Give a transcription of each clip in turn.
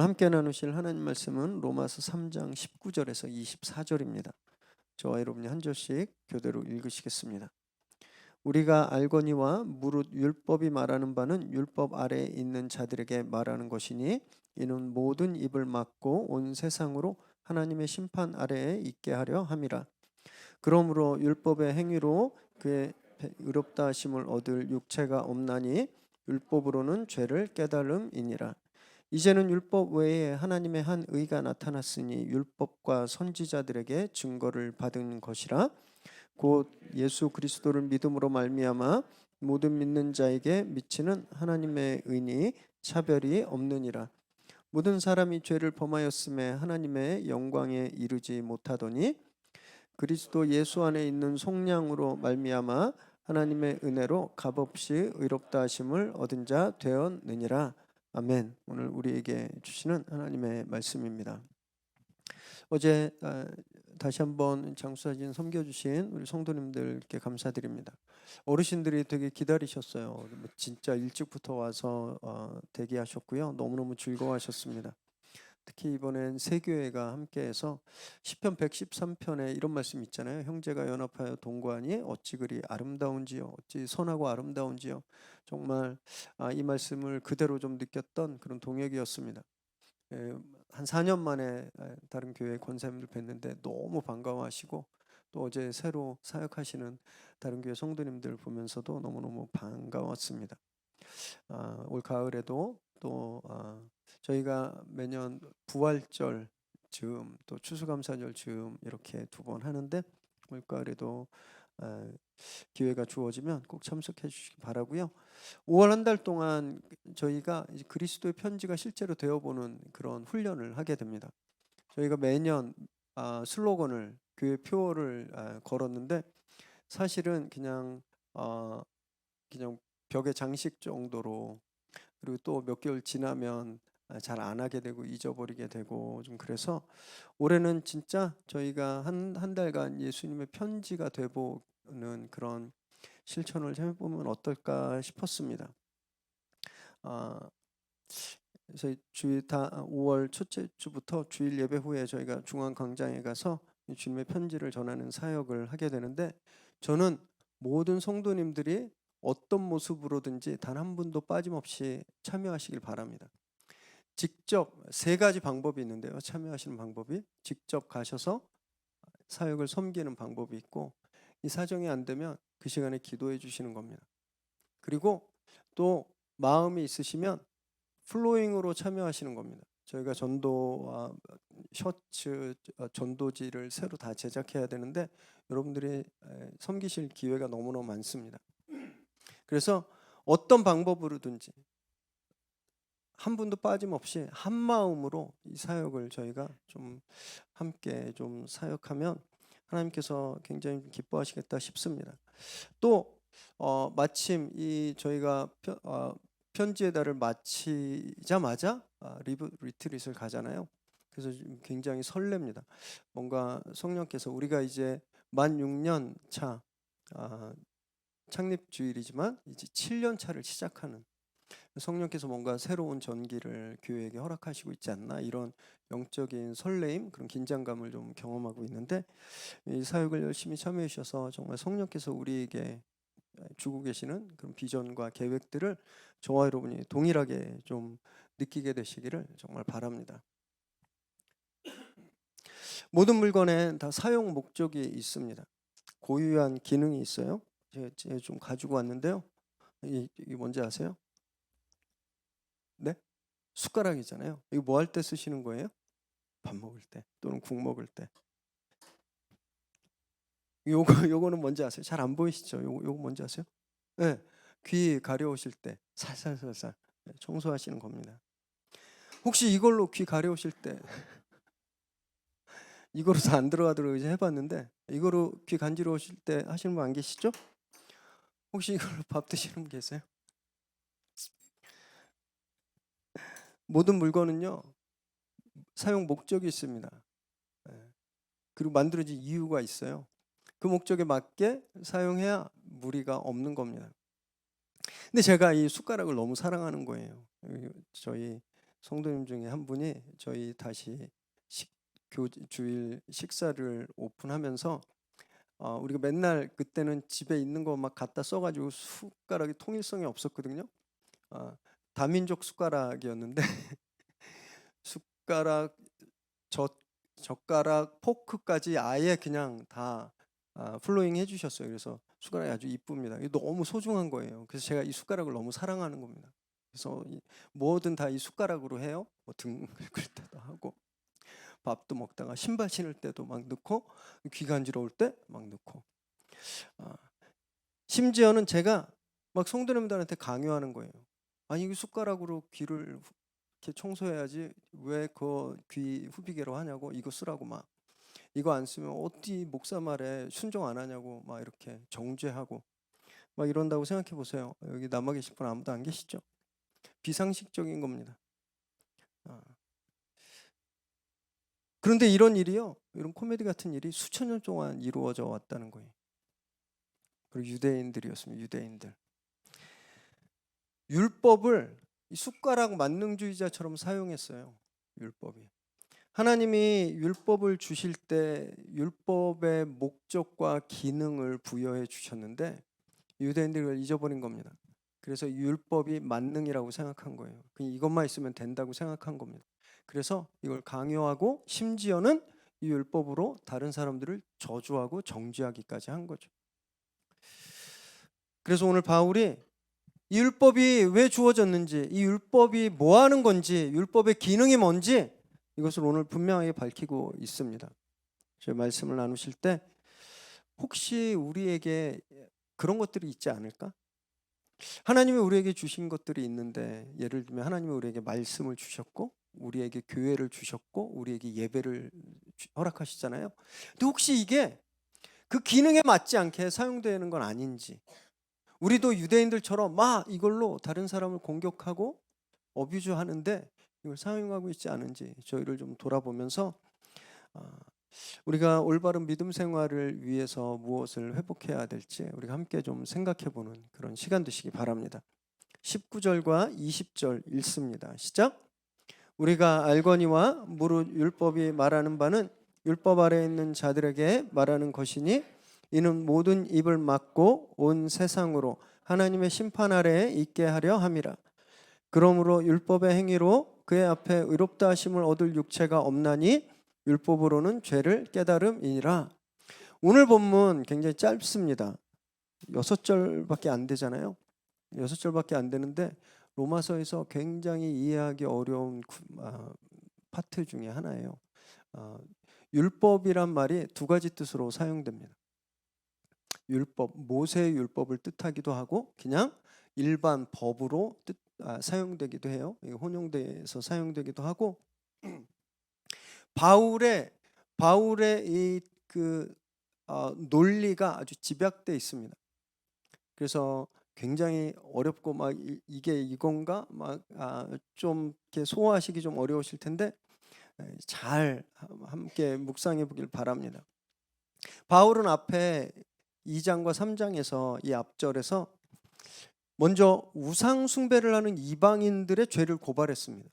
오늘 함께 나누실 하나님 말씀은 로마서 3장 19절에서 24절입니다. 저와 여러분이 한 절씩 교대로 읽으시겠습니다. 우리가 알거니와 무릇 율법이 말하는 바는 율법 아래에 있는 자들에게 말하는 것이니 이는 모든 입을 막고 온 세상으로 하나님의 심판 아래에 있게 하려 함이라. 그러므로 율법의 행위로 그의 의롭다 하심을 얻을 육체가 없나니 율법으로는 죄를 깨달음이니라. 이제는 율법 외에 하나님의 한 의가 나타났으니 율법과 선지자들에게 증거를 받은 것이라. 곧 예수 그리스도를 믿음으로 말미암아 모든 믿는 자에게 미치는 하나님의 의니 차별이 없느니라. 모든 사람이 죄를 범하였음에 하나님의 영광에 이르지 못하더니 그리스도 예수 안에 있는 속량으로 말미암아 하나님의 은혜로 값없이 의롭다 하심을 얻은 자 되었느니라. 아멘. 오늘 우리에게 주시는 하나님의 말씀입니다. 어제 다시 한번 장수사진 섬겨주신 우리 성도님들께 감사드립니다. 어르신들이 되게 기다리셨어요. 진짜 일찍부터 와서 대기하셨고요. 너무너무 즐거워하셨습니다. 특히 이번엔 세 교회가 함께해서 시편 113편에 이런 말씀 있잖아요. 형제가 연합하여 동거하니 어찌 그리 아름다운지요, 어찌 선하고 아름다운지요. 정말 이 말씀을 그대로 좀 느꼈던 그런 동역이었습니다. 한 4년 만에 다른 교회 권사님들 뵀는데 너무 반가워하시고, 또 어제 새로 사역하시는 다른 교회 성도님들 보면서도 너무너무 반가웠습니다. 올 가을에도 또 저희가 매년 부활절 즈음 또 추수감사절 즈음 이렇게 2번 하는데 올 가을에도 기회가 주어지면 꼭 참석해 주시기 바라고요. 5월 한 달 동안 저희가 이제 그리스도의 편지가 실제로 되어보는 그런 훈련을 하게 됩니다. 저희가 매년 슬로건을 교회 표어를 걸었는데 사실은 그냥 벽에 장식 정도로, 그리고 또 몇 개월 지나면 잘 안 하게 되고 잊어버리게 되고 좀 그래서 올해는 진짜 저희가 한 달간 예수님의 편지가 되보는 그런 실천을 해보면 어떨까 싶었습니다. 그래서 주일 5월 첫째 주부터 주일 예배 후에 저희가 중앙 광장에 가서 주님의 편지를 전하는 사역을 하게 되는데, 저는 모든 성도님들이 어떤 모습으로든지 단 한 분도 빠짐없이 참여하시길 바랍니다. 직접 3가지 방법이 있는데요. 참여하시는 방법이 직접 가셔서 사역을 섬기는 방법이 있고, 이 사정이 안 되면 그 시간에 기도해 주시는 겁니다. 그리고 또 마음이 있으시면 플로잉으로 참여하시는 겁니다. 저희가 전도와 셔츠 전도지를 새로 다 제작해야 되는데 여러분들이 섬기실 기회가 너무너무 많습니다. 그래서 어떤 방법으로든지 한 분도 빠짐없이 한 마음으로 이 사역을 저희가 좀 함께 좀 사역하면 하나님께서 굉장히 기뻐하시겠다 싶습니다. 또 마침 이 저희가 편지의 달을 마치자마자 리트릿을 가잖아요. 그래서 굉장히 설렙니다. 뭔가 성령께서 우리가 이제 만 6년 차 창립 주일이지만 이제 7년 차를 시작하는, 성령께서 뭔가 새로운 전기를 교회에게 허락하시고 있지 않나, 이런 영적인 설레임, 그런 긴장감을 좀 경험하고 있는데, 이 사역을 열심히 참여해 주셔서 정말 성령께서 우리에게 주고 계시는 그런 비전과 계획들을 저와 여러분이 동일하게 좀 느끼게 되시기를 정말 바랍니다. 모든 물건엔 다 사용 목적이 있습니다. 고유한 기능이 있어요. 제가 좀 가지고 왔는데요. 이게 뭔지 아세요? 네? 숟가락이잖아요. 이거 뭐 할 때 쓰시는 거예요? 밥 먹을 때 또는 국 먹을 때. 요거는 뭔지 아세요? 잘 안 보이시죠? 요거 뭔지 아세요? 네, 귀 가려우실 때 살살살살 청소하시는 겁니다. 혹시 이걸로 귀 가려우실 때 이거로도 안 들어가도록 이제 해봤는데, 이거로 귀 간지러우실 때 하시는 분 안 계시죠? 혹시 이걸로 밥 드시는 분 계세요? 모든 물건은요 사용 목적이 있습니다. 그리고 만들어진 이유가 있어요. 그 목적에 맞게 사용해야 무리가 없는 겁니다. 근데 제가 이 숟가락을 너무 사랑하는 거예요. 저희 성도님 중에 한 분이 저희 다시 주일 식사를 오픈하면서 우리가 맨날 그때는 집에 있는 거 막 갖다 써가지고 숟가락이 통일성이 없었거든요. 다민족 숟가락이었는데 숟가락, 젓가락, 포크까지 아예 그냥 다 플로잉 해주셨어요. 그래서 숟가락이 아주 이쁩니다. 이게 너무 소중한 거예요. 그래서 제가 이 숟가락을 너무 사랑하는 겁니다. 그래서 뭐든 다 이 숟가락으로 해요. 뭐 등 긁을 때도 하고, 밥도 먹다가 신발 신을 때도 막 넣고, 귀 간지러울 때 막 넣고. 심지어는 제가 막 성도님들한테 강요하는 거예요. 아니 이 숟가락으로 귀를 이렇게 청소해야지 왜 그 귀 후비개로 하냐고, 이거 쓰라고 막, 이거 안 쓰면 어디 목사 말에 순종 안 하냐고 막 이렇게 정죄하고 막 이런다고 생각해 보세요. 여기 남아 계신 분 아무도 안 계시죠? 비상식적인 겁니다. 그런데 이런 일이요, 이런 코미디 같은 일이 수천 년 동안 이루어져 왔다는 거예요. 그리고 유대인들이었습니다. 유대인들. 율법을 숟가락 만능주의자처럼 사용했어요. 율법이. 하나님이 율법을 주실 때 율법의 목적과 기능을 부여해 주셨는데 유대인들이 그걸 잊어버린 겁니다. 그래서 율법이 만능이라고 생각한 거예요. 그냥 이것만 있으면 된다고 생각한 겁니다. 그래서 이걸 강요하고 심지어는 이 율법으로 다른 사람들을 저주하고 정죄하기까지 한 거죠. 그래서 오늘 바울이 이 율법이 왜 주어졌는지, 이 율법이 뭐 하는 건지, 율법의 기능이 뭔지 이것을 오늘 분명하게 밝히고 있습니다. 제 말씀을 나누실 때 혹시 우리에게 그런 것들이 있지 않을까? 하나님이 우리에게 주신 것들이 있는데, 예를 들면 하나님이 우리에게 말씀을 주셨고 우리에게 교회를 주셨고 우리에게 예배를 허락하시잖아요. 근데 혹시 이게 그 기능에 맞지 않게 사용되는 건 아닌지, 우리도 유대인들처럼 막 이걸로 다른 사람을 공격하고 어뷰즈 하는데 이걸 사용하고 있지 않은지 저희를 좀 돌아보면서 우리가 올바른 믿음 생활을 위해서 무엇을 회복해야 될지 우리가 함께 좀 생각해 보는 그런 시간 되시기 바랍니다. 19절과 20절 읽습니다. 시작. 우리가 알거니와 무릇 율법이 말하는 바는 율법 아래에 있는 자들에게 말하는 것이니 이는 모든 입을 막고 온 세상으로 하나님의 심판 아래에 있게 하려 함이라. 그러므로 율법의 행위로 그의 앞에 의롭다 하심을 얻을 육체가 없나니 율법으로는 죄를 깨달음이니라. 오늘 본문 굉장히 짧습니다. 6절밖에 안 되잖아요. 6절밖에 안 되는데 로마서에서 굉장히 이해하기 어려운 파트 중에 하나예요. 율법이란 말이 두 가지 뜻으로 사용됩니다. 율법, 모세의 율법을 뜻하기도 하고 그냥 일반 법으로 사용되기도 해요. 혼용돼서 사용되기도 하고 바울의 이 논리가 아주 집약돼 있습니다. 그래서 굉장히 어렵고 막 이게 이건가 막 좀 이렇게 소화하시기 좀 어려우실 텐데 잘 함께 묵상해 보길 바랍니다. 바울은 앞에 2장과 3장에서 이 앞절에서 먼저 우상 숭배를 하는 이방인들의 죄를 고발했습니다.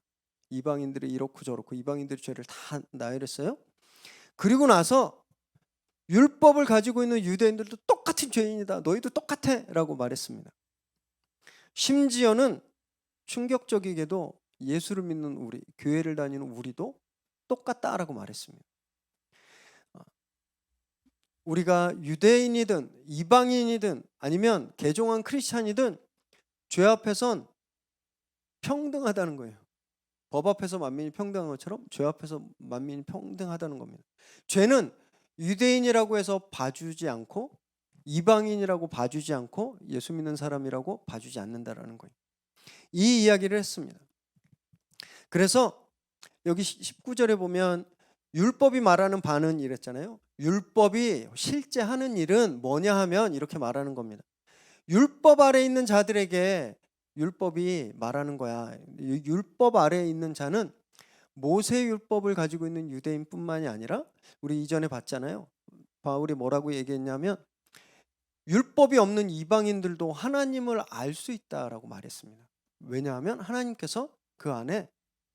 이방인들이 이렇고 저렇고 이방인들의 죄를 다 나열했어요. 그리고 나서 율법을 가지고 있는 유대인들도 똑같은 죄인이다, 너희도 똑같아 라고 말했습니다. 심지어는 충격적이게도 예수를 믿는 우리, 교회를 다니는 우리도 똑같다라고 말했습니다. 우리가 유대인이든 이방인이든 아니면 개종한 크리스찬이든 죄 앞에선 평등하다는 거예요. 법 앞에서 만민이 평등한 것처럼 죄 앞에서 만민이 평등하다는 겁니다. 죄는 유대인이라고 해서 봐주지 않고 이방인이라고 봐주지 않고 예수 믿는 사람이라고 봐주지 않는다라는 거예요. 이 이야기를 했습니다. 그래서 여기 19절에 보면 율법이 말하는 바는 이랬잖아요. 율법이 실제 하는 일은 뭐냐 하면 이렇게 말하는 겁니다. 율법 아래에 있는 자들에게 율법이 말하는 거야. 율법 아래에 있는 자는 모세 율법을 가지고 있는 유대인뿐만이 아니라 우리 이전에 봤잖아요. 바울이 뭐라고 얘기했냐면 율법이 없는 이방인들도 하나님을 알 수 있다라고 말했습니다. 왜냐하면 하나님께서 그 안에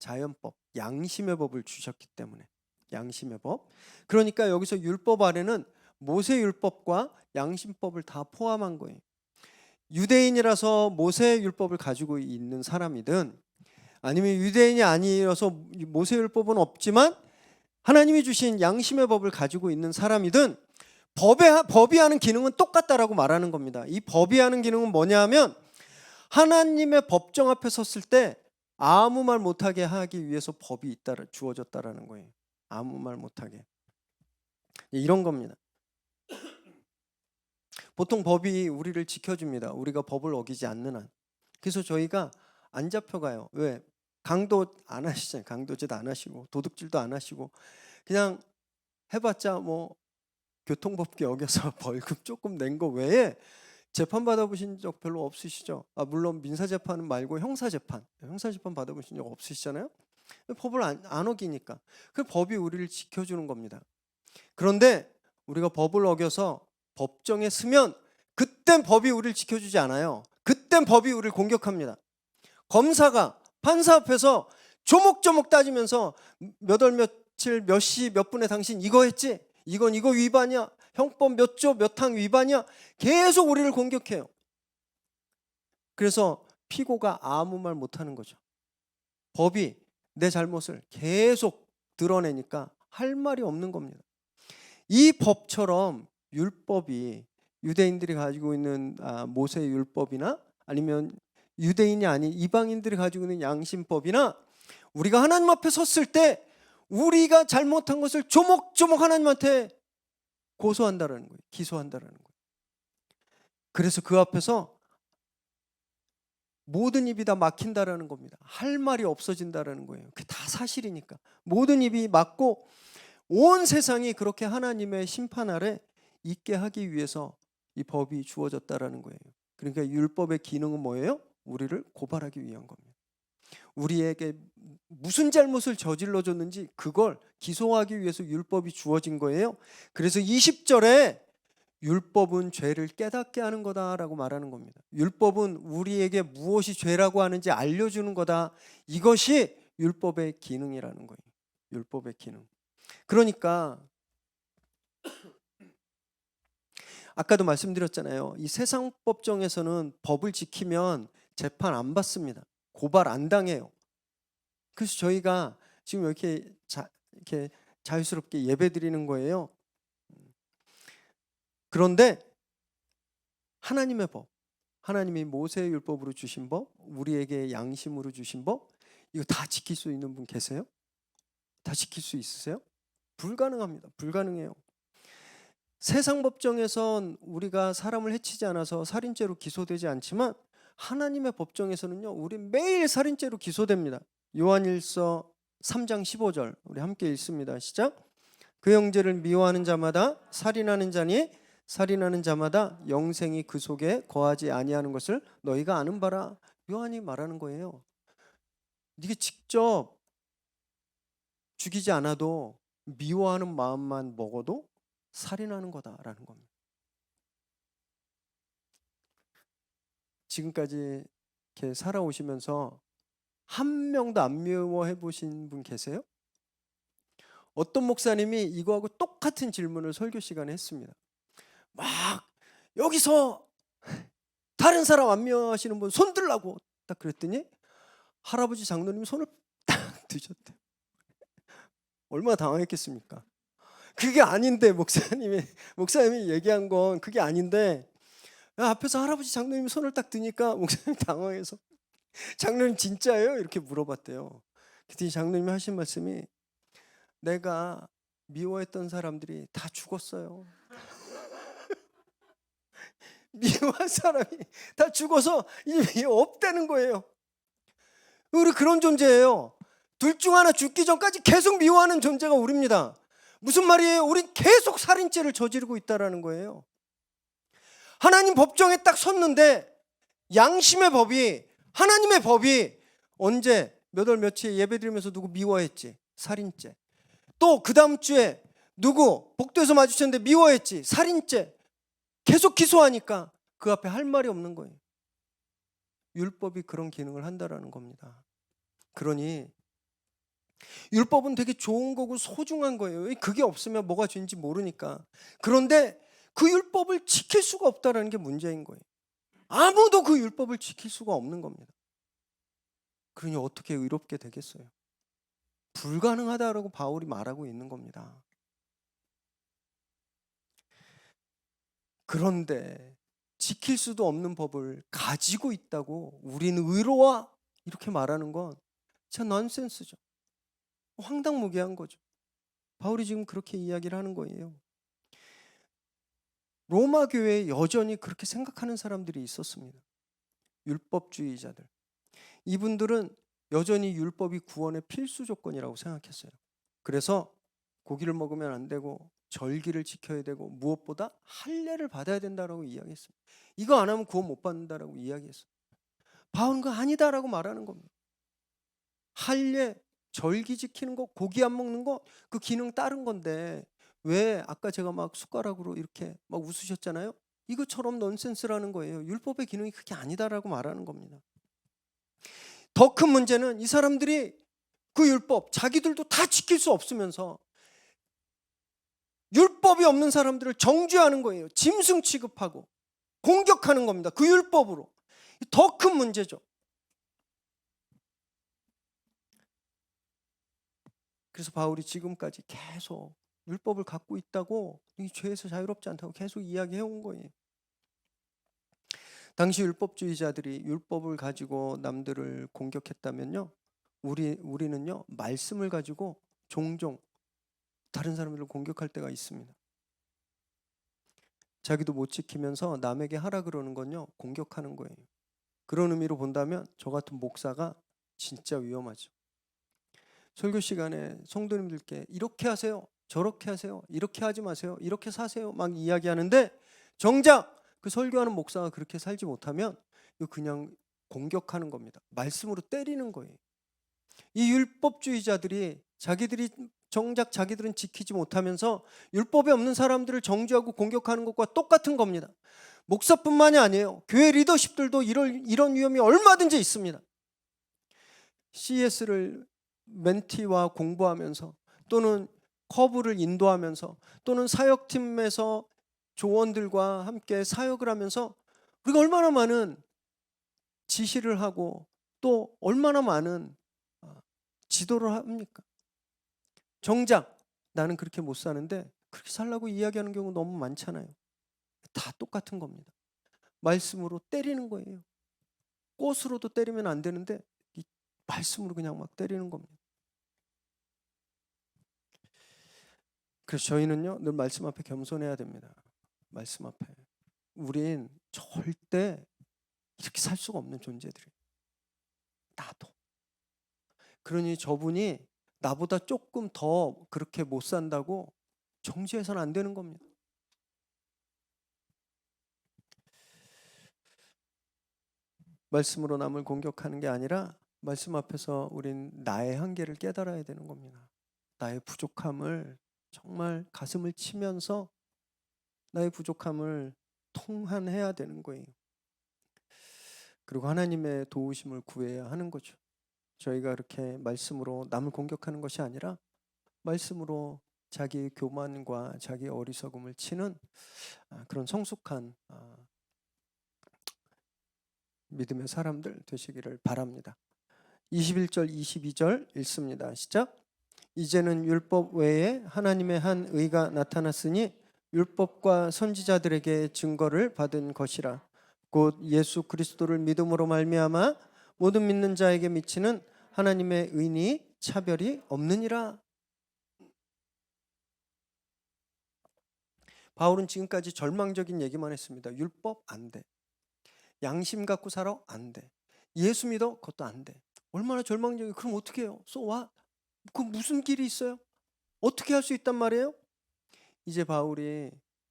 자연법, 양심의 법을 주셨기 때문에. 양심의 법. 그러니까 여기서 율법 아래는 모세 율법과 양심법을 다 포함한 거예요. 유대인이라서 모세 율법을 가지고 있는 사람이든 아니면 유대인이 아니라서 모세 율법은 없지만 하나님이 주신 양심의 법을 가지고 있는 사람이든 법이 하는 기능은 똑같다라고 말하는 겁니다. 이 법이 하는 기능은 뭐냐 하면 하나님의 법정 앞에 섰을 때 아무 말 못하게 하기 위해서 법이 주어졌다라는 거예요. 아무 말 못하게. 이런 겁니다. 보통 법이 우리를 지켜줍니다. 우리가 법을 어기지 않는 한. 그래서 저희가 안 잡혀가요. 왜? 강도 안 하시잖아요. 강도죄도 안 하시고 도둑질도 안 하시고 그냥 해봤자 뭐 교통법규 어겨서 벌금 조금 낸 거 외에 재판 받아보신 적 별로 없으시죠? 물론 민사재판 말고 형사재판 받아보신 적 없으시잖아요? 법을 안 어기니까. 그 법이 우리를 지켜주는 겁니다. 그런데 우리가 법을 어겨서 법정에 서면 그땐 법이 우리를 지켜주지 않아요. 그땐 법이 우리를 공격합니다. 검사가 판사 앞에서 조목조목 따지면서 몇 월 며칠 몇 시 몇 분에 당신 이거 했지? 이건 이거 위반이야. 형법 몇 조 몇 항 위반이야. 계속 우리를 공격해요. 그래서 피고가 아무 말 못하는 거죠. 법이 내 잘못을 계속 드러내니까 할 말이 없는 겁니다. 이 법처럼 율법이 유대인들이 가지고 있는 모세 율법이나 아니면 유대인이 아닌 이방인들이 가지고 있는 양심법이나 우리가 하나님 앞에 섰을 때 우리가 잘못한 것을 조목조목 하나님한테 고소한다라는 거예요. 기소한다라는 거예요. 그래서 그 앞에서 모든 입이 다 막힌다라는 겁니다. 할 말이 없어진다라는 거예요. 그게 다 사실이니까. 모든 입이 막고 온 세상이 그렇게 하나님의 심판 아래 있게 하기 위해서 이 법이 주어졌다라는 거예요. 그러니까 율법의 기능은 뭐예요? 우리를 고발하기 위한 겁니다. 우리에게 무슨 잘못을 저질러줬는지 그걸 기소하기 위해서 율법이 주어진 거예요. 그래서 20절에 율법은 죄를 깨닫게 하는 거다라고 말하는 겁니다. 율법은 우리에게 무엇이 죄라고 하는지 알려주는 거다. 이것이 율법의 기능이라는 거예요. 율법의 기능. 그러니까 아까도 말씀드렸잖아요. 이 세상 법정에서는 법을 지키면 재판 안 받습니다. 고발 안 당해요. 그래서 저희가 지금 이렇게 자유스럽게 예배드리는 거예요. 그런데 하나님의 법, 하나님이 모세의 율법으로 주신 법, 우리에게 양심으로 주신 법, 이거 다 지킬 수 있는 분 계세요? 다 지킬 수 있으세요? 불가능합니다. 불가능해요. 세상 법정에선 우리가 사람을 해치지 않아서 살인죄로 기소되지 않지만 하나님의 법정에서는요, 우리 매일 살인죄로 기소됩니다. 요한일서 3장 15절 우리 함께 읽습니다. 시작. 그 형제를 미워하는 자마다 살인하는 자니 살인하는 자마다 영생이 그 속에 거하지 아니하는 것을 너희가 아는 바라. 요한이 말하는 거예요. 네가 직접 죽이지 않아도 미워하는 마음만 먹어도 살인하는 거다라는 겁니다. 지금까지 이렇게 살아오시면서 한 명도 안 미워해 보신 분 계세요? 어떤 목사님이 이거하고 똑같은 질문을 설교 시간에 했습니다. 막 여기서 다른 사람 안 미워하시는 분 손 들라고 딱 그랬더니 할아버지 장로님이 손을 딱 드셨대요. 얼마나 당황했겠습니까? 그게 아닌데 목사님이 얘기한 건 그게 아닌데 앞에서 할아버지 장로님이 손을 딱 드니까 목사님이 당황해서 장로님 진짜예요? 이렇게 물어봤대요. 그랬더니 장로님이 하신 말씀이 내가 미워했던 사람들이 다 죽었어요. 미워한 사람이 다 죽어서 이제 없다는 거예요. 우리 그런 존재예요. 둘 중 하나 죽기 전까지 계속 미워하는 존재가 우리입니다. 무슨 말이에요? 우린 계속 살인죄를 저지르고 있다는 거예요. 하나님 법정에 딱 섰는데 양심의 법이 하나님의 법이 언제 몇 월 며칠 예배드리면서 누구 미워했지? 살인죄. 또 그 다음 주에 누구 복도에서 마주쳤는데 미워했지? 살인죄. 계속 기소하니까 그 앞에 할 말이 없는 거예요. 율법이 그런 기능을 한다라는 겁니다. 그러니 율법은 되게 좋은 거고 소중한 거예요. 그게 없으면 뭐가 죄인지 모르니까. 그런데 그 율법을 지킬 수가 없다는 게 문제인 거예요. 아무도 그 율법을 지킬 수가 없는 겁니다. 그러니 어떻게 의롭게 되겠어요? 불가능하다라고 바울이 말하고 있는 겁니다. 그런데 지킬 수도 없는 법을 가지고 있다고 우리는 의로와 이렇게 말하는 건 진짜 넌센스죠. 황당무계한 거죠. 바울이 지금 그렇게 이야기를 하는 거예요. 로마 교회에 여전히 그렇게 생각하는 사람들이 있었습니다. 율법주의자들. 이분들은 여전히 율법이 구원의 필수 조건이라고 생각했어요. 그래서 고기를 먹으면 안 되고 절기를 지켜야 되고 무엇보다 할례를 받아야 된다라고 이야기했어요. 이거 안 하면 구원 못 받는다라고 이야기했어요. 바울은 그거 아니다라고 말하는 겁니다. 할례, 절기 지키는 거, 고기 안 먹는 거, 그 기능 다른 건데 왜 아까 제가 막 숟가락으로 이렇게 막 웃으셨잖아요. 이것처럼 넌센스라는 거예요. 율법의 기능이 그게 아니다라고 말하는 겁니다. 더 큰 문제는 이 사람들이 그 율법 자기들도 다 지킬 수 없으면서 율법이 없는 사람들을 정죄하는 거예요. 짐승 취급하고 공격하는 겁니다. 그 율법으로. 더 큰 문제죠. 그래서 바울이 지금까지 계속 율법을 갖고 있다고 이 죄에서 자유롭지 않다고 계속 이야기해 온 거예요. 당시 율법주의자들이 율법을 가지고 남들을 공격했다면요, 우리는요 말씀을 가지고 종종 다른 사람들을 공격할 때가 있습니다. 자기도 못 지키면서 남에게 하라 그러는 건요 공격하는 거예요. 그런 의미로 본다면 저 같은 목사가 진짜 위험하죠. 설교 시간에 성도님들께 이렇게 하세요, 저렇게 하세요, 이렇게 하지 마세요, 이렇게 사세요 막 이야기하는데 정작 그 설교하는 목사가 그렇게 살지 못하면 이거 그냥 공격하는 겁니다. 말씀으로 때리는 거예요. 이 율법주의자들이 정작 자기들은 지키지 못하면서 율법이 없는 사람들을 정죄하고 공격하는 것과 똑같은 겁니다. 목사뿐만이 아니에요. 교회 리더십들도 이런 위험이 얼마든지 있습니다. CS를 멘티와 공부하면서 또는 커브를 인도하면서 또는 사역팀에서 조원들과 함께 사역을 하면서 우리가 얼마나 많은 지시를 하고 또 얼마나 많은 지도를 합니까? 정작 나는 그렇게 못 사는데 그렇게 살라고 이야기하는 경우 너무 많잖아요. 다 똑같은 겁니다. 말씀으로 때리는 거예요. 꽃으로도 때리면 안 되는데 이 말씀으로 그냥 막 때리는 겁니다. 그래서 저희는요 늘 말씀 앞에 겸손해야 됩니다. 말씀 앞에 우린 절대 이렇게 살 수가 없는 존재들이에요. 나도. 그러니 저분이 나보다 조금 더 그렇게 못 산다고 정죄해서는 안 되는 겁니다. 말씀으로 남을 공격하는 게 아니라 말씀 앞에서 우린 나의 한계를 깨달아야 되는 겁니다. 나의 부족함을 정말 가슴을 치면서 나의 부족함을 통한해야 되는 거예요. 그리고 하나님의 도우심을 구해야 하는 거죠. 저희가 이렇게 말씀으로 남을 공격하는 것이 아니라 말씀으로 자기 교만과 자기 어리석음을 치는 그런 성숙한 믿음의 사람들 되시기를 바랍니다. 21절 22절 읽습니다. 시작. 이제는 율법 외에 하나님의 한 의가 나타났으니 율법과 선지자들에게 증거를 받은 것이라. 곧 예수 그리스도를 믿음으로 말미암아 모든 믿는 자에게 미치는 하나님의 의니 차별이 없느니라. 바울은 지금까지 절망적인 얘기만 했습니다. 율법 안 돼. 양심 갖고 살아? 안 돼. 예수 믿어? 그것도 안 돼. 얼마나 절망적이에요. 그럼 어떻게 해요? So what? 그 무슨 길이 있어요? 어떻게 할 수 있단 말이에요? 이제 바울이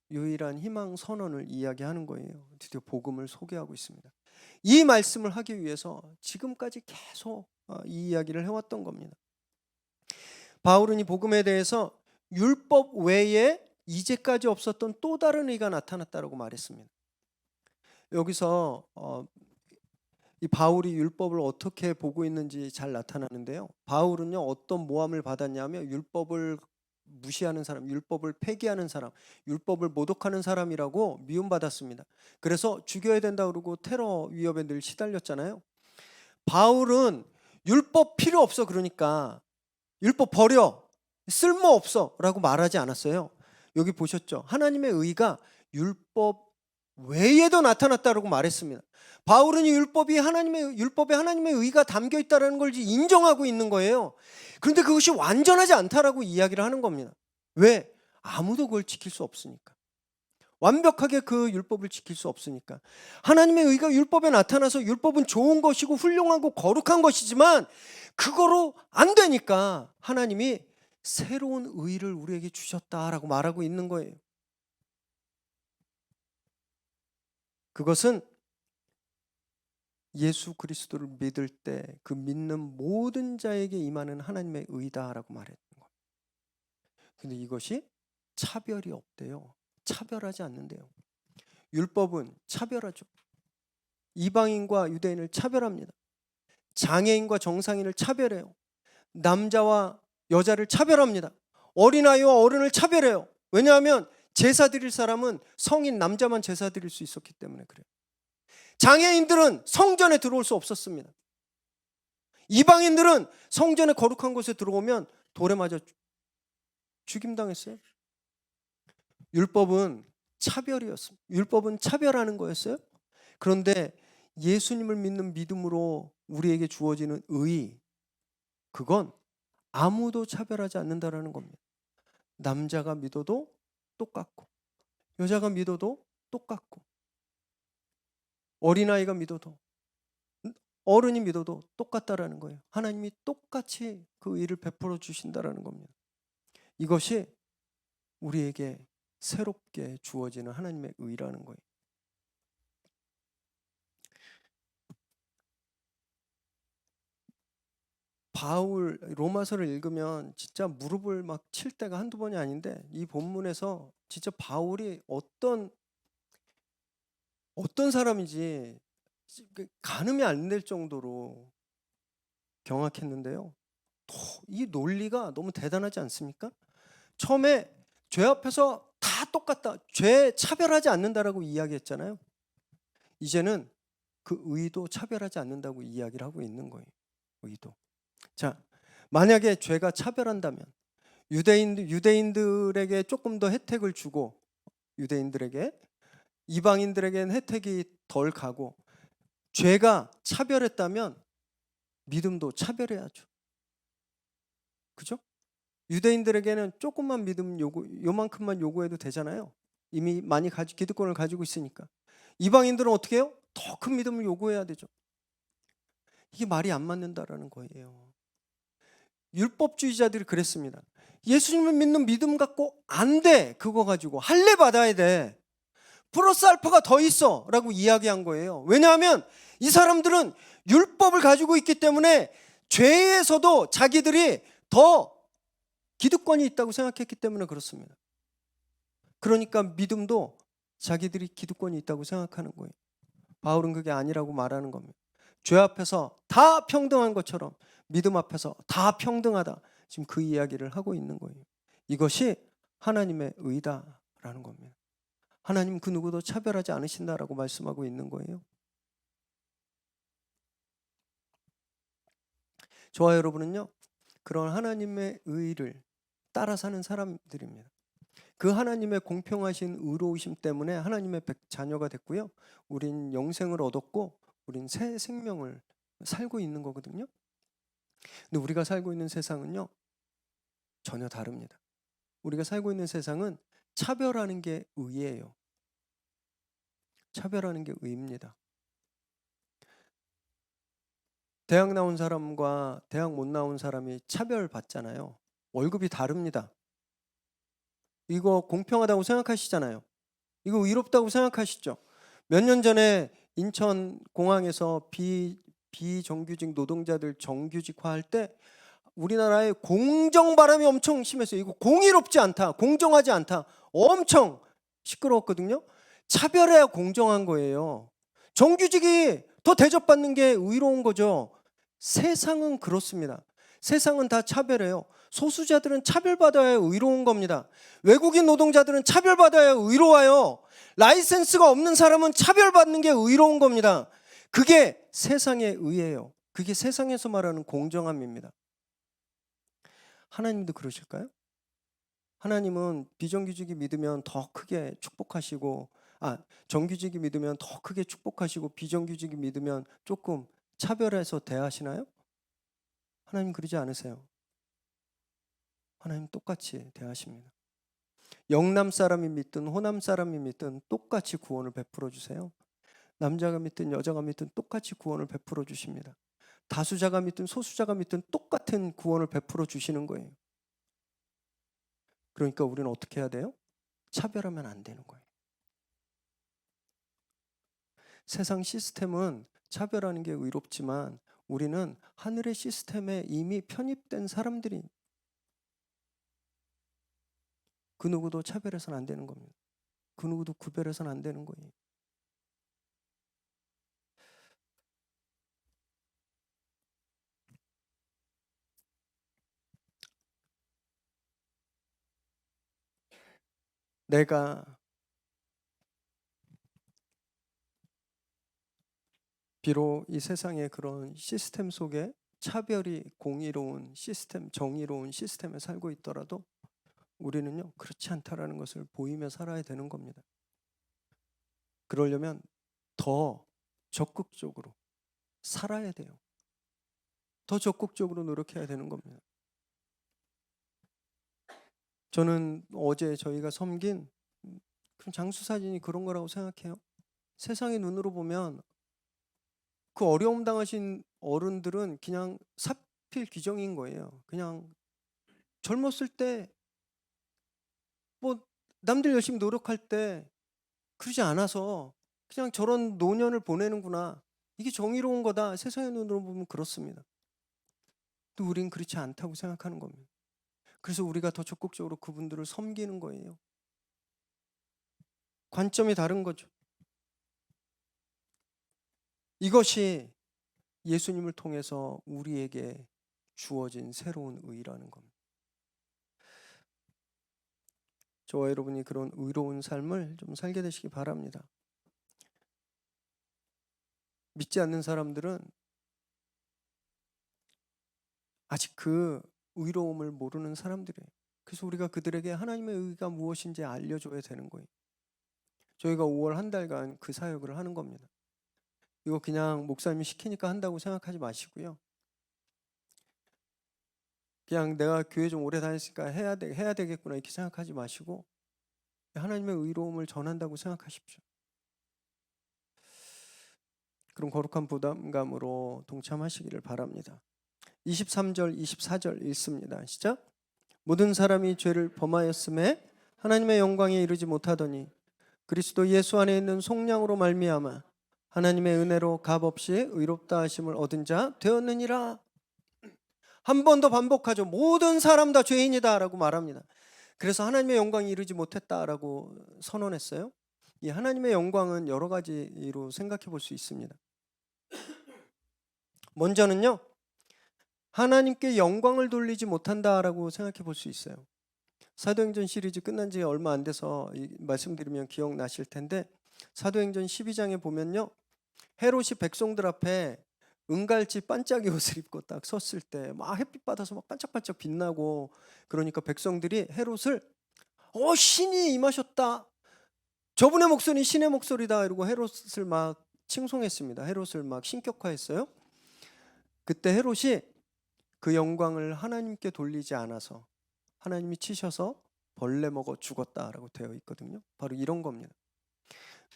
유일한 희망 선언을 이야기하는 거예요. 드디어 복음을 소개하고 있습니다. 이 말씀을 하기 위해서 지금까지 계속 이 이야기를 해왔던 겁니다. 바울은 이 복음에 대해서 율법 외에 이제까지 없었던 또 다른 의가 나타났다고 말했습니다. 여기서 이 바울이 율법을 어떻게 보고 있는지 잘 나타나는데요. 바울은요, 어떤 모함을 받았냐면 율법을 무시하는 사람, 율법을 폐기하는 사람, 율법을 모독하는 사람이라고 미움받았습니다. 그래서 죽여야 된다 그러고 테러 위협에 늘 시달렸잖아요. 바울은 율법 필요 없어, 그러니까 율법 버려, 쓸모없어 라고 말하지 않았어요. 여기 보셨죠? 하나님의 의가 율법 외에도 나타났다라고 말했습니다. 바울은 율법에 하나님의 의가 담겨 있다라는 걸 인정하고 있는 거예요. 그런데 그것이 완전하지 않다라고 이야기를 하는 겁니다. 왜? 아무도 그걸 지킬 수 없으니까. 완벽하게 그 율법을 지킬 수 없으니까. 하나님의 의가 율법에 나타나서 율법은 좋은 것이고 훌륭하고 거룩한 것이지만 그거로 안 되니까 하나님이 새로운 의를 우리에게 주셨다라고 말하고 있는 거예요. 그것은 예수 그리스도를 믿을 때 그 믿는 모든 자에게 임하는 하나님의 의다라고 말했던 거예요. 근데 이것이 차별이 없대요. 차별하지 않는데요. 율법은 차별하죠. 이방인과 유대인을 차별합니다. 장애인과 정상인을 차별해요. 남자와 여자를 차별합니다. 어린아이와 어른을 차별해요. 왜냐하면 제사 드릴 사람은 성인 남자만 제사 드릴 수 있었기 때문에 그래요. 장애인들은 성전에 들어올 수 없었습니다. 이방인들은 성전에 거룩한 곳에 들어오면 돌에 맞아 죽임당했어요. 율법은 차별이었습니다. 율법은 차별하는 거였어요. 그런데 예수님을 믿는 믿음으로 우리에게 주어지는 의, 그건 아무도 차별하지 않는다라는 겁니다. 남자가 믿어도 똑같고 여자가 믿어도 똑같고 어린아이가 믿어도 어른이 믿어도 똑같다라는 거예요. 하나님이 똑같이 그 의를 베풀어 주신다라는 겁니다. 이것이 우리에게 새롭게 주어지는 하나님의 의라는 거예요. 바울 로마서를 읽으면 진짜 무릎을 막 칠 때가 한두 번이 아닌데 이 본문에서 진짜 바울이 어떤 사람인지 가늠이 안 될 정도로 경악했는데요. 이 논리가 너무 대단하지 않습니까? 처음에 죄 앞에서 다 똑같다, 죄 차별하지 않는다라고 이야기했잖아요. 이제는 그 의도 차별하지 않는다고 이야기를 하고 있는 거예요. 의도. 자, 만약에 죄가 차별한다면 유대인들에게 조금 더 혜택을 주고 유대인들에게, 이방인들에게는 혜택이 덜 가고, 죄가 차별했다면 믿음도 차별해야죠. 그죠? 유대인들에게는 조금만 믿음 요만큼만 요구해도 되잖아요. 이미 많이 기득권을 가지고 있으니까. 이방인들은 어떻게 해요? 더 큰 믿음을 요구해야 되죠. 이게 말이 안 맞는다라는 거예요. 율법주의자들이 그랬습니다. 예수님을 믿는 믿음 갖고 안 돼. 그거 가지고 할례 받아야 돼. 플러스 알파가 더 있어 라고 이야기한 거예요. 왜냐하면 이 사람들은 율법을 가지고 있기 때문에 죄에서도 자기들이 더 기득권이 있다고 생각했기 때문에 그렇습니다. 그러니까 믿음도 자기들이 기득권이 있다고 생각하는 거예요. 바울은 그게 아니라고 말하는 겁니다. 죄 앞에서 다 평등한 것처럼 믿음 앞에서 다 평등하다. 지금 그 이야기를 하고 있는 거예요. 이것이 하나님의 의다라는 겁니다. 하나님 그 누구도 차별하지 않으신다라고 말씀하고 있는 거예요. 저와 여러분은요, 그런 하나님의 의를 따라 사는 사람들입니다. 그 하나님의 공평하신 의로우심 때문에 하나님의 자녀가 됐고요. 우린 영생을 얻었고 우린 새 생명을 살고 있는 거거든요. 근데 우리가 살고 있는 세상은요, 전혀 다릅니다. 우리가 살고 있는 세상은 차별하는 게 의예요. 차별하는 게 의입니다. 대학 나온 사람과 대학 못 나온 사람이 차별받잖아요. 월급이 다릅니다. 이거 공평하다고 생각하시잖아요. 이거 의롭다고 생각하시죠. 몇 년 전에 인천공항에서 비정규직 노동자들 정규직화할 때 우리나라에 공정바람이 엄청 심했어요. 이거 공의롭지 않다, 공정하지 않다, 엄청 시끄러웠거든요. 차별해야 공정한 거예요. 정규직이 더 대접받는 게 의로운 거죠. 세상은 그렇습니다. 세상은 다 차별해요. 소수자들은 차별받아야 의로운 겁니다. 외국인 노동자들은 차별받아야 의로워요. 라이센스가 없는 사람은 차별받는 게 의로운 겁니다. 그게 세상의 의예요. 그게 세상에서 말하는 공정함입니다. 하나님도 그러실까요? 하나님은 비정규직이 믿으면 더 크게 축복하시고, 정규직이 믿으면 더 크게 축복하시고, 비정규직이 믿으면 조금 차별해서 대하시나요? 하나님 그러지 않으세요. 하나님 똑같이 대하십니다. 영남 사람이 믿든 호남 사람이 믿든 똑같이 구원을 베풀어 주세요. 남자가 믿든 여자가 믿든 똑같이 구원을 베풀어 주십니다. 다수자가 믿든 소수자가 믿든 똑같은 구원을 베풀어 주시는 거예요. 그러니까 우리는 어떻게 해야 돼요? 차별하면 안 되는 거예요. 세상 시스템은 차별하는 게 의롭지만 우리는 하늘의 시스템에 이미 편입된 사람들이, 그 누구도 차별해서는 안 되는 겁니다. 그 누구도 구별해서는 안 되는 거예요. 내가 비록 이 세상의 그런 시스템 속에 차별이 공의로운 시스템, 정의로운 시스템에 살고 있더라도 우리는요, 그렇지 않다라는 것을 보이며 살아야 되는 겁니다. 그러려면 더 적극적으로 살아야 돼요. 더 적극적으로 노력해야 되는 겁니다. 저는 어제 저희가 섬긴 장수사진이 그런 거라고 생각해요. 세상의 눈으로 보면 그 어려움 당하신 어른들은 그냥 사필귀정인 거예요. 그냥 젊었을 때 뭐 남들 열심히 노력할 때 그러지 않아서 그냥 저런 노년을 보내는구나. 이게 정의로운 거다. 세상의 눈으로 보면 그렇습니다. 또 우린 그렇지 않다고 생각하는 겁니다. 그래서 우리가 더 적극적으로 그분들을 섬기는 거예요. 관점이 다른 거죠. 이것이 예수님을 통해서 우리에게 주어진 새로운 의라는 겁니다. 저와 여러분이 그런 의로운 삶을 좀 살게 되시기 바랍니다. 믿지 않는 사람들은 아직 그 의로움을 모르는 사람들이에요. 그래서 우리가 그들에게 하나님의 의가 무엇인지 알려줘야 되는 거예요. 저희가 5월 한 달간 그 사역을 하는 겁니다. 이거 그냥 목사님이 시키니까 한다고 생각하지 마시고요. 그냥 내가 교회 좀 오래 다녔으니까 해야 되겠구나 이렇게 생각하지 마시고 하나님의 의로움을 전한다고 생각하십시오. 그런 거룩한 부담감으로 동참하시기를 바랍니다. 23절, 24절 읽습니다. 시작. 모든 사람이 죄를 범하였음에 하나님의 영광에 이르지 못하더니 그리스도 예수 안에 있는 속량으로 말미암아 하나님의 은혜로 값없이 의롭다 하심을 얻은 자 되었느니라. 한 번 더 반복하죠. 모든 사람 다 죄인이다 라고 말합니다. 그래서 하나님의 영광에 이르지 못했다라고 선언했어요. 이 하나님의 영광은 여러 가지로 생각해 볼 수 있습니다. 먼저는요, 하나님께 영광을 돌리지 못한다라고 생각해 볼 수 있어요. 사도행전 시리즈 끝난 지 얼마 안 돼서 말씀드리면 기억나실 텐데 사도행전 12장에 보면요, 헤롯이 백성들 앞에 은갈치 반짝이 옷을 입고 딱 섰을 때 막 햇빛 받아서 막 반짝반짝 빛나고, 그러니까 백성들이 헤롯을 신이 임하셨다, 저분의 목소리는 신의 목소리다 이러고 헤롯을 막 칭송했습니다. 헤롯을 막 신격화했어요. 그때 헤롯이 그 영광을 하나님께 돌리지 않아서 하나님이 치셔서 벌레 먹어 죽었다라고 되어 있거든요. 바로 이런 겁니다.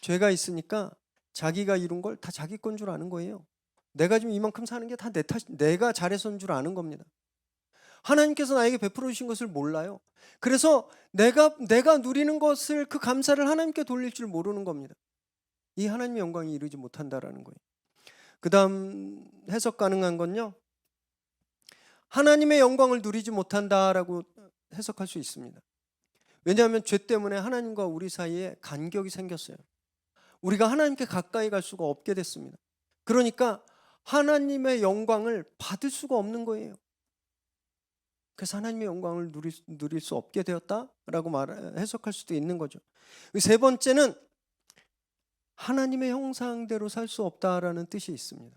죄가 있으니까 자기가 이룬 걸 다 자기 건 줄 아는 거예요. 내가 지금 이만큼 사는 게 다 내 탓, 내가 잘해서인 줄 아는 겁니다. 하나님께서 나에게 베풀어 주신 것을 몰라요. 그래서 내가 누리는 것을, 그 감사를 하나님께 돌릴 줄 모르는 겁니다. 이 하나님의 영광이 이루지 못한다라는 거예요. 그 다음 해석 가능한 건요, 하나님의 영광을 누리지 못한다라고 해석할 수 있습니다. 왜냐하면 죄 때문에 하나님과 우리 사이에 간격이 생겼어요. 우리가 하나님께 가까이 갈 수가 없게 됐습니다. 그러니까 하나님의 영광을 받을 수가 없는 거예요. 그래서 하나님의 영광을 누릴 수 없게 되었다라고 해석할 수도 있는 거죠. 세 번째는 하나님의 형상대로 살 수 없다라는 뜻이 있습니다.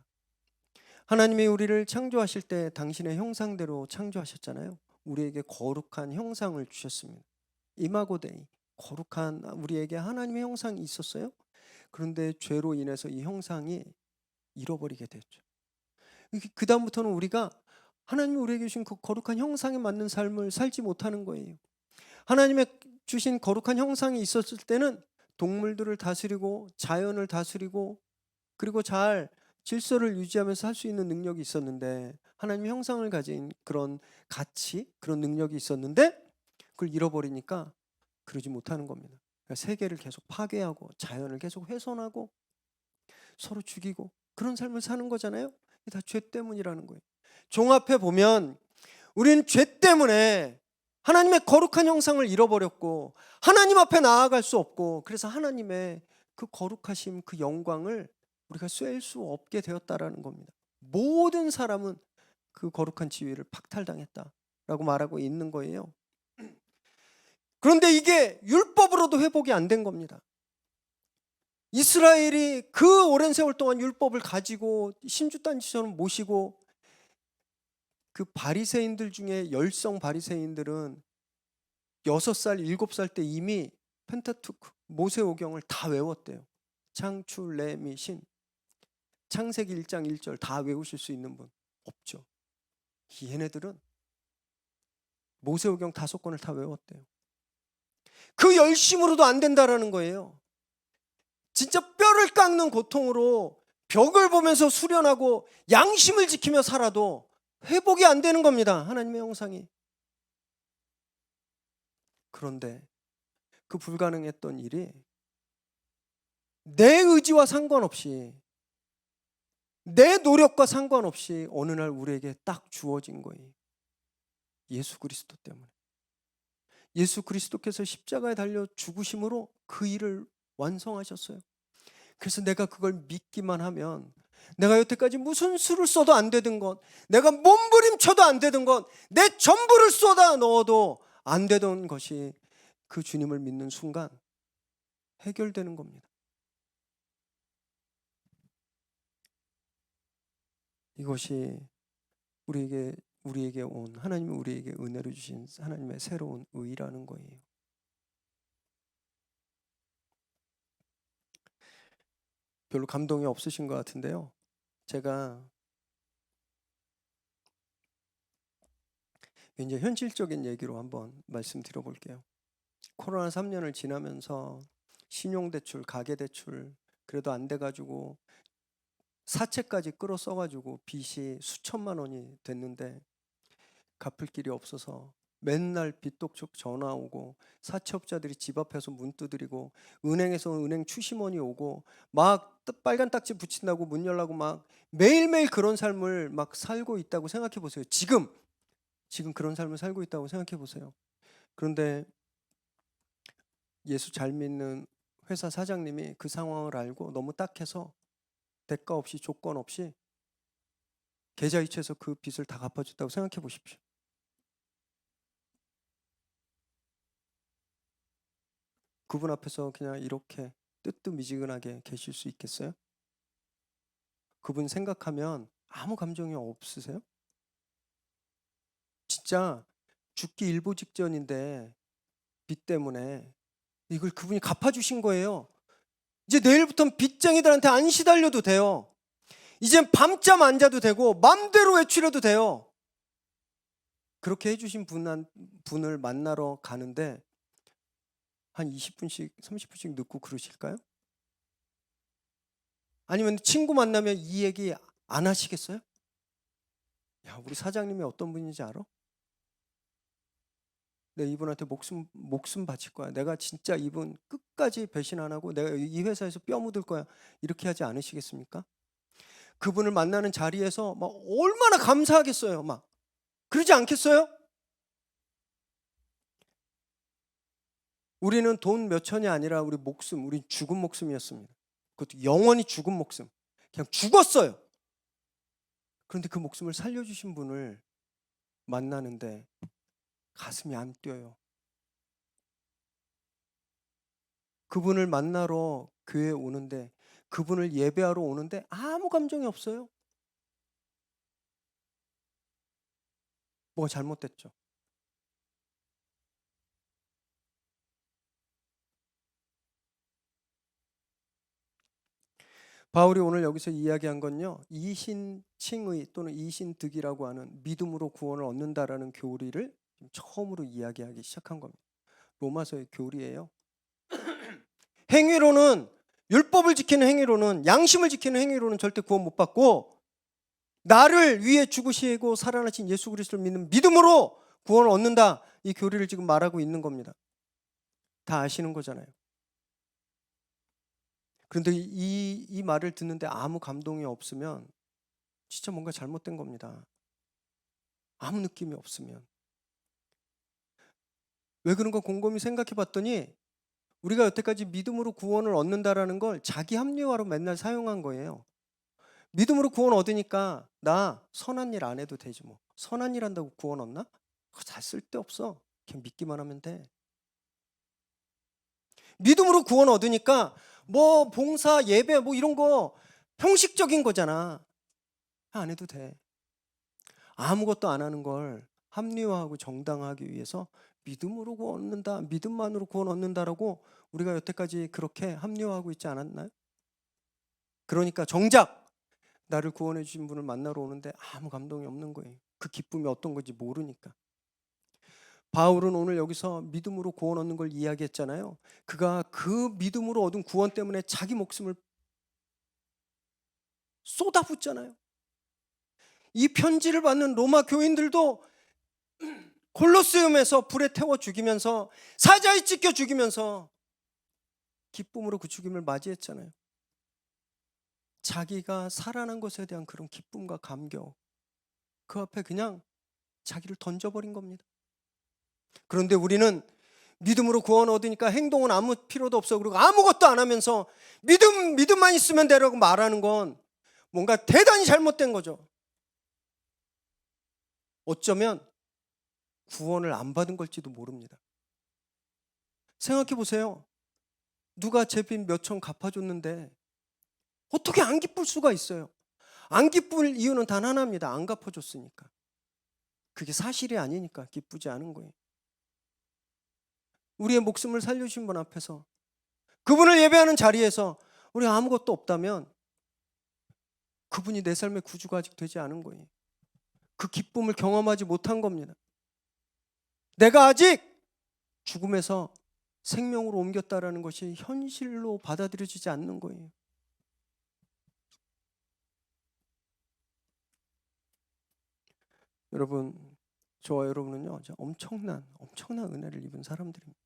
하나님이 우리를 창조하실 때 당신의 형상대로 창조하셨잖아요. 우리에게 거룩한 형상을 주셨습니다. 이마고데이, 거룩한 우리에게 하나님의 형상이 있었어요. 그런데 죄로 인해서 이 형상이 잃어버리게 됐죠. 그 다음부터는 우리가 하나님이 우리에게 주신 그 거룩한 형상에 맞는 삶을 살지 못하는 거예요. 하나님의 주신 거룩한 형상이 있었을 때는 동물들을 다스리고 자연을 다스리고 그리고 잘 질서를 유지하면서 할 수 있는 능력이 있었는데, 하나님의 형상을 가진 그런 가치, 그런 능력이 있었는데 그걸 잃어버리니까 그러지 못하는 겁니다. 그러니까 세계를 계속 파괴하고 자연을 계속 훼손하고 서로 죽이고 그런 삶을 사는 거잖아요. 이게 다 죄 때문이라는 거예요. 종합해 보면 우리는 죄 때문에 하나님의 거룩한 형상을 잃어버렸고 하나님 앞에 나아갈 수 없고, 그래서 하나님의 그 거룩하심, 그 영광을 우리가 쐴 수 없게 되었다라는 겁니다. 모든 사람은 그 거룩한 지위를 박탈당했다라고 말하고 있는 거예요. 그런데 이게 율법으로도 회복이 안 된 겁니다. 이스라엘이 그 오랜 세월 동안 율법을 가지고 신주단지처럼 모시고, 그 바리새인들 중에 열성 바리새인들은 6살, 7살 때 이미 펜타투크, 모세오경을 다 외웠대요. 창출, 레미, 신, 창세기 1장 1절 다 외우실 수 있는 분 없죠. 얘네들은 모세오경 5권을 다 외웠대요. 그 열심으로도 안 된다라는 거예요. 진짜 뼈를 깎는 고통으로 벽을 보면서 수련하고 양심을 지키며 살아도 회복이 안 되는 겁니다. 하나님의 형상이. 그런데 그 불가능했던 일이 내 의지와 상관없이, 내 노력과 상관없이 어느 날 우리에게 딱 주어진 거예요. 예수 그리스도 때문에. 예수 그리스도께서 십자가에 달려 죽으심으로 그 일을 완성하셨어요. 그래서 내가 그걸 믿기만 하면, 내가 여태까지 무슨 수를 써도 안 되던 것, 내가 몸부림쳐도 안 되던 것, 내 전부를 쏟아 넣어도 안 되던 것이 그 주님을 믿는 순간 해결되는 겁니다. 이것이 우리에게 온, 하나님이 우리에게 은혜를 주신 하나님의 새로운 의라는 거예요. 별로 감동이 없으신 것 같은데요. 제가 이제 현실적인 얘기로 한번 말씀드려 볼게요. 코로나 3년을 지나면서 신용대출, 가계대출 그래도 안 돼가지고 사채까지 끌어 써가지고 빚이 수천만 원이 됐는데 갚을 길이 없어서 맨날 빚독촉 전화 오고, 사채업자들이 집 앞에서 문 두드리고, 은행에서 은행 추심원이 오고, 막 빨간 딱지 붙인다고 문 열라고 막 매일매일 그런 삶을 막 살고 있다고 생각해 보세요. 지금 그런 삶을 살고 있다고 생각해 보세요. 그런데 예수 잘 믿는 회사 사장님이 그 상황을 알고 너무 딱해서 대가 없이 조건 없이 계좌이체해서 그 빚을 다 갚아줬다고 생각해 보십시오. 그분 앞에서 그냥 이렇게 뜨뜻미지근하게 계실 수 있겠어요? 그분 생각하면 아무 감정이 없으세요? 진짜 죽기 일보 직전인데 빚 때문에 이걸 그분이 갚아주신 거예요. 이제 내일부터는 빚쟁이들한테 안 시달려도 돼요. 이젠 밤잠 안 자도 되고 맘대로 외출해도 돼요. 그렇게 해주신 분을 만나러 가는데 한 20분씩 30분씩 늦고 그러실까요? 아니면 친구 만나면 이 얘기 안 하시겠어요? 야, 우리 사장님이 어떤 분인지 알아? 내가 이분한테 목숨 바칠 거야. 내가 진짜 이분 끝까지 배신 안 하고 내가 이 회사에서 뼈 묻을 거야. 이렇게 하지 않으시겠습니까? 그분을 만나는 자리에서 막 얼마나 감사하겠어요. 막 그러지 않겠어요? 우리는 돈 몇 천이 아니라 우리 목숨, 우리 죽은 목숨이었습니다. 그것도 영원히 죽은 목숨. 그냥 죽었어요. 그런데 그 목숨을 살려주신 분을 만나는데 가슴이 안 뛰어요. 그분을 만나러 교회에 오는데, 그분을 예배하러 오는데 아무 감정이 없어요. 뭐가 잘못됐죠? 바울이 오늘 여기서 이야기한 건요, 이신칭의 또는 이신득이라고 하는 믿음으로 구원을 얻는다라는 교리를 처음으로 이야기하기 시작한 겁니다. 로마서의 교리예요. 행위로는, 율법을 지키는 행위로는, 양심을 지키는 행위로는 절대 구원 못 받고, 나를 위해 죽으시고 살아나신 예수 그리스도를 믿는 믿음으로 구원을 얻는다, 이 교리를 지금 말하고 있는 겁니다. 다 아시는 거잖아요. 그런데 이 말을 듣는데 아무 감동이 없으면 진짜 뭔가 잘못된 겁니다. 아무 느낌이 없으면. 왜 그런가 곰곰이 생각해 봤더니, 우리가 여태까지 믿음으로 구원을 얻는다라는 걸 자기 합리화로 맨날 사용한 거예요. 믿음으로 구원 얻으니까 나 선한 일 안 해도 되지 뭐. 선한 일 한다고 구원 얻나? 그거 다 쓸데없어. 그냥 믿기만 하면 돼. 믿음으로 구원 얻으니까 뭐 봉사, 예배 뭐 이런 거 형식적인 거잖아. 안 해도 돼. 아무것도 안 하는 걸 합리화하고 정당화하기 위해서 믿음으로 구원 얻는다, 믿음만으로 구원 얻는다라고 우리가 여태까지 그렇게 합리화하고 있지 않았나요? 그러니까 정작 나를 구원해 주신 분을 만나러 오는데 아무 감동이 없는 거예요. 그 기쁨이 어떤 건지 모르니까. 바울은 오늘 여기서 믿음으로 구원 얻는 걸 이야기했잖아요. 그가 그 믿음으로 얻은 구원 때문에 자기 목숨을 쏟아붓잖아요. 이 편지를 받는 로마 교인들도 콜로세움에서 불에 태워 죽이면서, 사자에 찢겨 죽이면서 기쁨으로 그 죽임을 맞이했잖아요. 자기가 살아난 것에 대한 그런 기쁨과 감격, 그 앞에 그냥 자기를 던져버린 겁니다. 그런데 우리는 믿음으로 구원 얻으니까 행동은 아무 필요도 없어, 그리고 아무것도 안 하면서 믿음만 있으면 되라고 말하는 건 뭔가 대단히 잘못된 거죠. 어쩌면 구원을 안 받은 걸지도 모릅니다. 생각해 보세요. 누가 제 빚 몇천 갚아줬는데 어떻게 안 기쁠 수가 있어요? 안 기쁠 이유는 단 하나입니다. 안 갚아줬으니까. 그게 사실이 아니니까 기쁘지 않은 거예요. 우리의 목숨을 살려주신 분 앞에서, 그분을 예배하는 자리에서 우리 아무것도 없다면 그분이 내 삶의 구주가 아직 되지 않은 거예요. 그 기쁨을 경험하지 못한 겁니다. 내가 아직 죽음에서 생명으로 옮겼다라는 것이 현실로 받아들여지지 않는 거예요. 여러분, 저와 여러분은요, 엄청난 은혜를 입은 사람들입니다.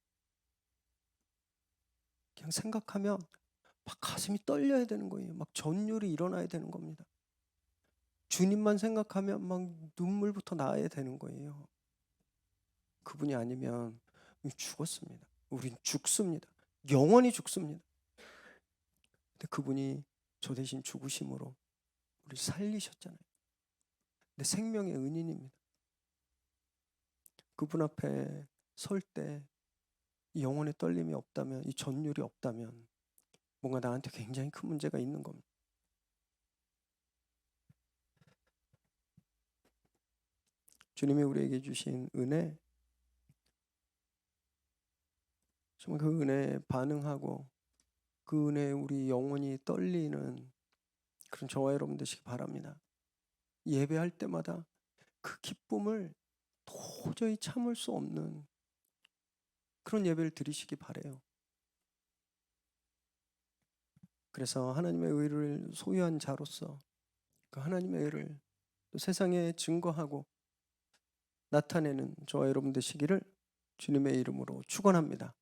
그냥 생각하면 막 가슴이 떨려야 되는 거예요. 막 전율이 일어나야 되는 겁니다. 주님만 생각하면 막 눈물부터 나야 되는 거예요. 그분이 아니면 죽었습니다. 우린 죽습니다. 영원히 죽습니다. 근데 그분이 저 대신 죽으심으로 우리 살리셨잖아요. 내 생명의 은인입니다. 그분 앞에 설 때 이 영혼의 떨림이 없다면, 이 전율이 없다면 뭔가 나한테 굉장히 큰 문제가 있는 겁니다. 주님이 우리에게 주신 은혜, 정말 그 은혜에 반응하고 그 은혜에 우리 영혼이 떨리는 그런 저와 여러분 되시기 바랍니다. 예배할 때마다 그 기쁨을 도저히 참을 수 없는 그런 예배를 드리시기 바라요. 그래서 하나님의 의를 소유한 자로서 그 하나님의 의를 또 세상에 증거하고 나타내는 저와 여러분 되시기를 주님의 이름으로 축원합니다.